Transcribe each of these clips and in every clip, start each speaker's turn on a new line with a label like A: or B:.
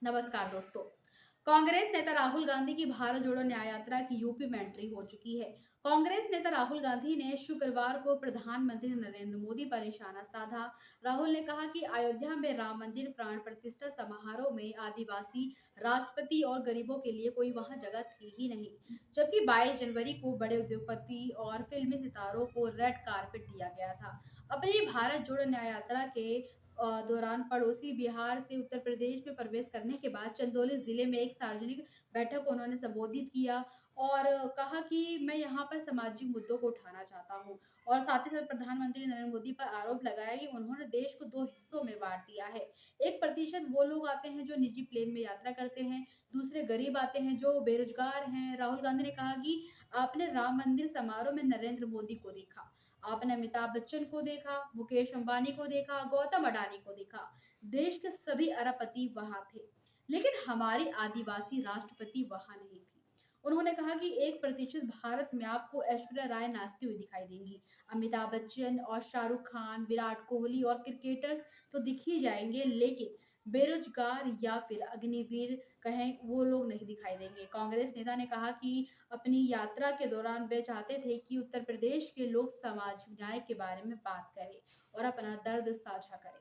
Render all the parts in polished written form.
A: नमस्कार दोस्तों। कांग्रेस नेता राहुल गांधी की भारत जोड़ो न्याय यात्रा की यूपी में एंट्री हो चुकी है। कांग्रेस नेता राहुल गांधी ने शुक्रवार को प्रधानमंत्री नरेंद्र मोदी पर निशाना साधा। राहुल ने कहा कि अयोध्या में राम मंदिर प्राण प्रतिष्ठा समारोह में आदिवासी, राष्ट्रपति और गरीबों के लिए कोई वहां जगह थी ही नहीं। जबकि 22 जनवरी को बड़े उद्योगपति और फिल्मी सितारों को रेड कारपेट दिया गया था। अपनी भारत जोड़ो न्याय यात्रा के दौरान पड़ोसी बिहार से उत्तर प्रदेश में प्रवेश करने के बाद चंदौली जिले में एक सार्वजनिक बैठक को उन्होंने संबोधित किया और कहा कि मैं यहाँ पर सामाजिक मुद्दों को उठाना चाहता हूँ। और साथ ही साथ प्रधानमंत्री नरेंद्र मोदी पर आरोप लगाया कि उन्होंने देश को दो हिस्सों में बांट दिया है। 1% वो लोग आते हैं जो निजी प्लेन में यात्रा करते हैं, दूसरे गरीब आते हैं जो बेरोजगार हैं। राहुल गांधी ने कहा कि आपने राम मंदिर समारोह में नरेंद्र मोदी को देखा, आपने अमिताभ बच्चन को देखा, मुकेश अंबानी को देखा, गौतम अडानी को देखा। देश के सभी अरबपति वहां थे, लेकिन हमारी आदिवासी राष्ट्रपति वहां नहीं थी। उन्होंने कहा कि 1% भारत में आपको ऐश्वर्या राय नाचती हुई दिखाई देंगी। अमिताभ बच्चन और शाहरुख खान, विराट कोहली और क्रिकेटर्स तो दिख ही जाएंगे, लेकिन बेरोजगार या फिर अग्निवीर कहें वो लोग नहीं दिखाई देंगे। कांग्रेस नेता ने कहा कि अपनी यात्रा के दौरान वे चाहते थे कि उत्तर प्रदेश के लोग सामाजिक न्याय के बारे में बात करें और अपना दर्द साझा करें।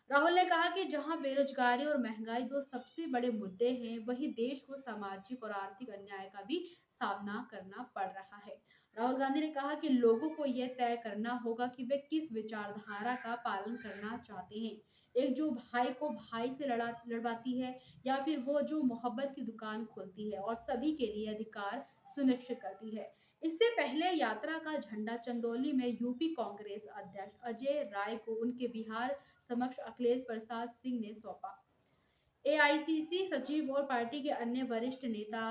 A: राहुल ने कहा कि जहां बेरोजगारी और महंगाई दो सबसे बड़े मुद्दे हैं, वहीं देश को सामाजिक और आर्थिक अन्याय का भी सामना करना पड़ रहा है। राहुल गांधी ने कहा कि लोगों को यह तय करना होगा कि वे किस विचारधारा का पालन करना चाहते हैं। एक जो भाई को भाई से लड़वाती है, या फिर वो जो मोहब्बत की दुकान खोलती है और सभी के लिए अधिकार सुनिश्चित करती है। इससे पहले यात्रा का झंडा चंदौली में यूपी कांग्रेस अध्यक्ष अजय राय को उनके बिहार समक्ष अखिलेश प्रसाद सिंह ने सौंपा। एआईसीसी सचिव और पार्टी के अन्य वरिष्ठ नेता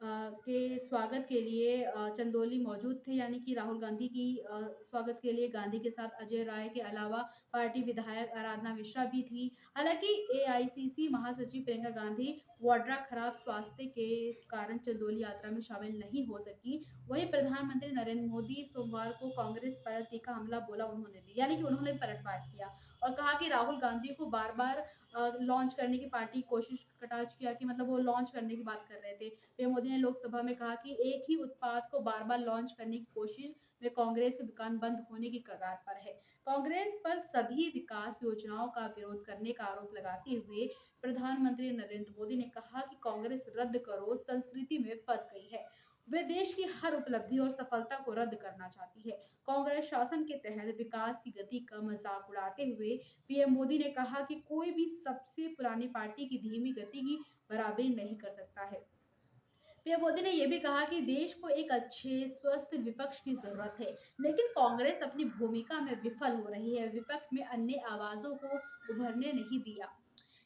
A: के स्वागत के लिए चंदौली मौजूद थे, यानी कि राहुल गांधी की स्वागत के लिए गांधी के साथ अजय राय के अलावा पार्टी विधायक आराधना मिश्रा भी थी। हालांकि एआईसीसी महासचिव प्रियंका गांधी वाड्रा खराब स्वास्थ्य के कारण चंदौली यात्रा में शामिल नहीं हो सकी। वहीं प्रधानमंत्री नरेंद्र मोदी सोमवार को कांग्रेस पर तीखा हमला बोला उन्होंने भी, यानी कि उन्होंने पलटवार किया और कहा कि राहुल गांधी को बार बार लॉन्च करने की पार्टी कोशिश कटाक्ष किया कि मतलब वो लॉन्च करने की बात कर रहे थे। पीएम मोदी ने लोकसभा में कहा कि एक ही उत्पाद को बार बार लॉन्च करने की कोशिश में कांग्रेस की दुकान बंद होने की कगार पर है। कांग्रेस पर सभी विकास योजनाओं का विरोध करने का आरोप लगाते हुए प्रधानमंत्री नरेंद्र मोदी ने कहा कि कांग्रेस रद्द करो संस्कृति में फंस गई है। वे देश की हर उपलब्धि और सफलता को रद्द करना चाहती है। कांग्रेस शासन के तहत विकास की गति का मजाक उड़ाते हुए पीएम मोदी ने कहा कि कोई भी सबसे पुरानी पार्टी की धीमी गति की बराबरी नहीं कर सकता है। पीएम मोदी ने यह भी कहा कि देश को एक अच्छे स्वस्थ विपक्ष की जरूरत है, लेकिन कांग्रेस अपनी भूमिका में विफल हो रही है। विपक्ष में अन्य आवाजों को उभरने नहीं दिया।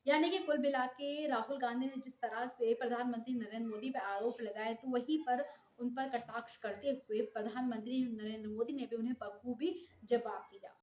A: यानी कि कुल मिला के राहुल गांधी ने जिस तरह से प्रधानमंत्री नरेंद्र मोदी पर आरोप लगाए, तो वहीं पर उन पर कटाक्ष करते हुए प्रधानमंत्री नरेंद्र मोदी ने भी उन्हें बखूबी जवाब दिया।